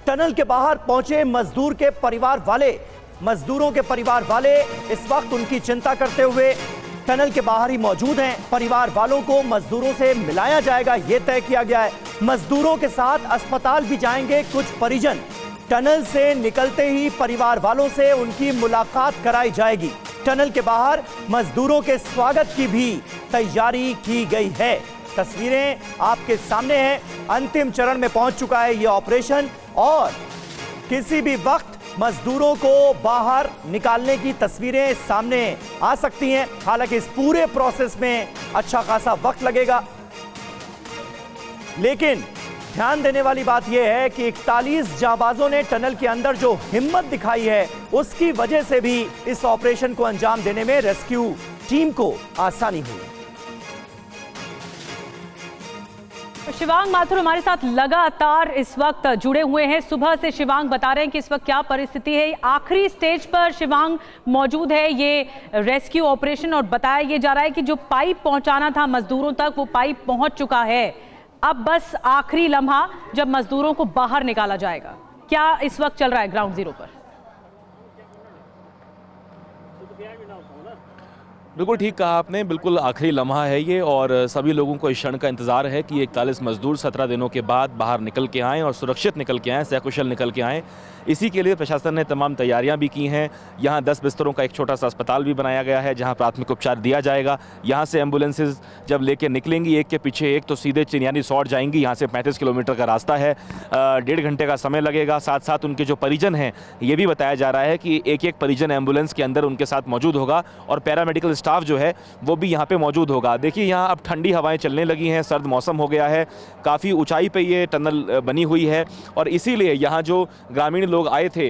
Tunnel के बाहर पहुंचे मजदूरों के परिवार वाले इस वक्त उनकी चिंता करते हुए टनल के बाहर ही मौजूद हैं। परिवार वालों को मजदूरों से मिलाया जाएगा, यह तय किया गया है। मजदूरों के साथ अस्पताल भी जाएंगे कुछ परिजन। टनल से निकलते ही परिवार वालों से उनकी मुलाकात कराई जाएगी। टनल के बाहर मजदूरों के स्वागत की भी तैयारी की गई है। तस्वीरें आपके सामने हैं। अंतिम चरण में पहुंच चुका है यह ऑपरेशन और किसी भी वक्त मजदूरों को बाहर निकालने की तस्वीरें सामने आ सकती हैं। हालांकि इस पूरे प्रोसेस में अच्छा खासा वक्त लगेगा, लेकिन ध्यान देने वाली बात यह है कि 41 जांबाजों ने टनल के अंदर जो हिम्मत दिखाई है, उसकी वजह से भी इस ऑपरेशन को अंजाम देने में रेस्क्यू टीम को आसानी हुई। शिवांग माथुर हमारे साथ लगातार इस वक्त जुड़े हुए हैं। सुबह से शिवांग बता रहे हैं कि इस वक्त क्या परिस्थिति है। आखिरी स्टेज पर शिवांग मौजूद है ये रेस्क्यू ऑपरेशन और बताया ये जा रहा है कि जो पाइप पहुंचाना था मजदूरों तक वो पाइप पहुंच चुका है। अब बस आखिरी लम्हा जब मजदूरों को बाहर निकाला जाएगा। क्या इस वक्त चल रहा है ग्राउंड जीरो पर? बिल्कुल ठीक कहा आपने, बिल्कुल आखिरी लम्हा है ये और सभी लोगों को इस क्षण का इंतजार है कि 41 मजदूर 17 दिनों के बाद बाहर निकल के आएँ और सुरक्षित निकल के आएँ, सकुशल निकल के आएँ। इसी के लिए प्रशासन ने तमाम तैयारियां भी की हैं। यहाँ 10 बिस्तरों का एक छोटा सा अस्पताल भी बनाया गया है जहाँ प्राथमिक उपचार दिया जाएगा। यहाँ से एम्बुलेंसेज जब लेके निकलेंगी एक के पीछे एक तो सीधे चिन्यानी सौर जाएंगी। यहाँ से 35 किलोमीटर का रास्ता है, 1.5 घंटे का समय लगेगा। साथ साथ उनके जो परिजन हैं ये भी बताया जा रहा है कि एक एक परिजन एम्बुलेंस के अंदर उनके साथ मौजूद होगा और पैरामेडिकल स्टाफ जो है वो भी यहाँ पे मौजूद होगा। देखिए यहाँ अब ठंडी हवाएं चलने लगी हैं, सर्द मौसम हो गया है, काफ़ी ऊंचाई पे ये टनल बनी हुई है और इसीलिए यहाँ जो ग्रामीण लोग आए थे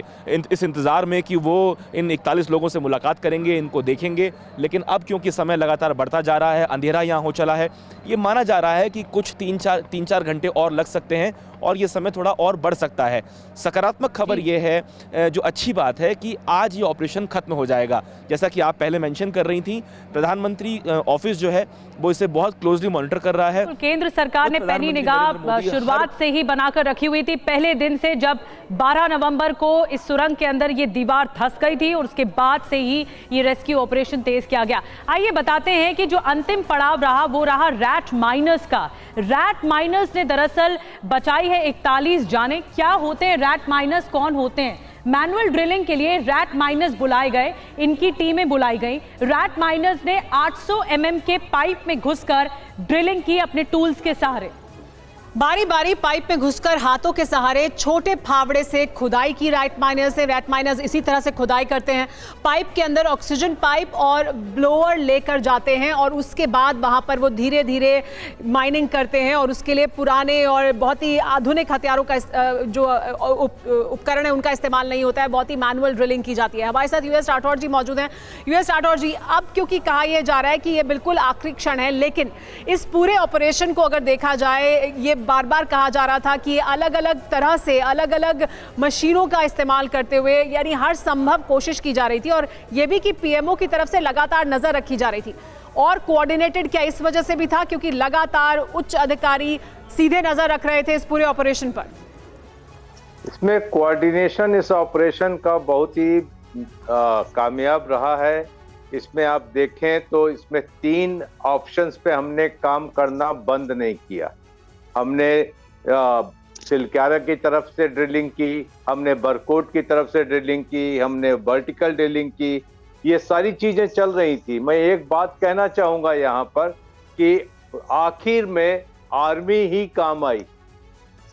इस इंतज़ार में कि वो इन 41 लोगों से मुलाकात करेंगे, इनको देखेंगे, लेकिन अब क्योंकि समय लगातार बढ़ता जा रहा है, अंधेरा यहाँ हो चला है, ये माना जा रहा है कि कुछ 3-4 घंटे और लग सकते हैं और ये समय थोड़ा और बढ़ सकता है। सकारात्मक खबर ये है, जो अच्छी बात है कि आज ये ऑपरेशन खत्म हो जाएगा। जैसा कि आप पहले मेंशन कर रही थी, प्रधानमंत्री ऑफिस जो है वो इसे बहुत क्लोजली मॉनिटर कर रहा है। केंद्र सरकार ने पैनी निगाह शुरुआत से ही बनाकर रखी हुई थी। पहले दिन से जब 12 नवंबर को इस सुरंग के अंदर ये दीवार धंस गई थी और उसके बाद से ही ये रेस्क्यू ऑपरेशन तेज किया गया। आइए बताते हैं कि जो अंतिम पड़ाव रहा वो रहा रैट माइनर्स का। रैट माइनर्स ने दरअसल बचाई है 41 जाने। क्या होते हैं रैट माइनर्स, कौन होते हैं? मैनुअल ड्रिलिंग के लिए रैट माइनर्स बुलाए गए, इनकी टीमें बुलाई गई। रैट माइनर्स ने 800 mm के पाइप में घुसकर ड्रिलिंग की अपने टूल्स के सहारे। बारी बारी पाइप में घुसकर हाथों के सहारे छोटे फावड़े से खुदाई की रैट माइनर्स ने। रैट माइनर्स इसी तरह से खुदाई करते हैं, पाइप के अंदर ऑक्सीजन पाइप और ब्लोअर लेकर जाते हैं और उसके बाद वहां पर वो धीरे धीरे माइनिंग करते हैं और उसके लिए पुराने और बहुत ही आधुनिक हथियारों का जो उपकरण है उनका इस्तेमाल नहीं होता है, बहुत ही मैनुअल ड्रिलिंग की जाती है। हमारे साथ यूएस राठौर जी मौजूद हैं। यूएस राठौर जी, अब क्योंकि कहा यह जा रहा है कि ये बिल्कुल आखिरी क्षण है, लेकिन इस पूरे ऑपरेशन को अगर देखा जाए, ये बार बार कहा जा रहा था कि अलग अलग तरह से अलग अलग मशीनों का इस्तेमाल करते हुए यानी हर संभव कोशिश की जा रही थी और यह भी कि पीएमओ की तरफ से लगातार नजर रखी जा रही थी। और कोऑर्डिनेटेड क्या इस वजह से भी था क्योंकि लगातार उच्च अधिकारी सीधे नजर रख रहे थे इस पूरे ऑपरेशन पर? इसमें कोऑर्डिनेशन इस ऑपरेशन का बहुत ही कामयाब रहा है। इसमें आप देखें तो इसमें 3 ऑप्शंस पे हमने काम करना बंद नहीं किया। हमने सिलक्यारा की तरफ से ड्रिलिंग की, हमने बरकोट की तरफ से ड्रिलिंग की, हमने वर्टिकल ड्रिलिंग की, ये सारी चीजें चल रही थी। मैं एक बात कहना चाहूंगा यहाँ पर कि आखिर में आर्मी ही काम आई।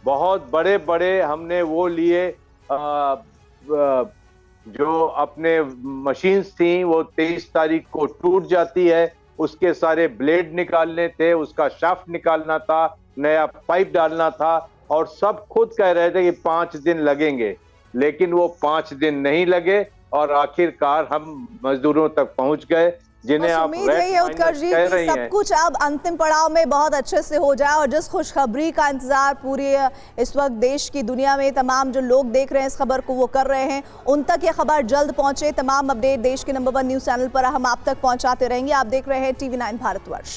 बहुत बड़े बड़े हमने वो लिए जो अपने मशीन्स थी, वो 23 तारीख को टूट जाती है, उसके सारे ब्लेड निकालने थे, उसका शाफ्ट निकालना था, नया पाइप डालना था और सब खुद कह रहे थे कि 5 दिन लगेंगे, लेकिन वो 5 दिन नहीं लगे और आखिरकार हम मजदूरों तक पहुंच गए जिन्हें आप उम्मीद है उत्कर्ष जी कि सब कुछ अब अंतिम पड़ाव में बहुत अच्छे से हो जाए और जिस खुशखबरी का इंतजार पूरी इस वक्त देश की दुनिया में तमाम जो लोग देख रहे हैं इस खबर को वो कर रहे हैं, उन तक ये खबर जल्द पहुंचे। तमाम अपडेट देश के नंबर 1 न्यूज चैनल पर हम आप तक पहुंचाते रहेंगे। आप देख रहे हैं TV9 भारतवर्ष।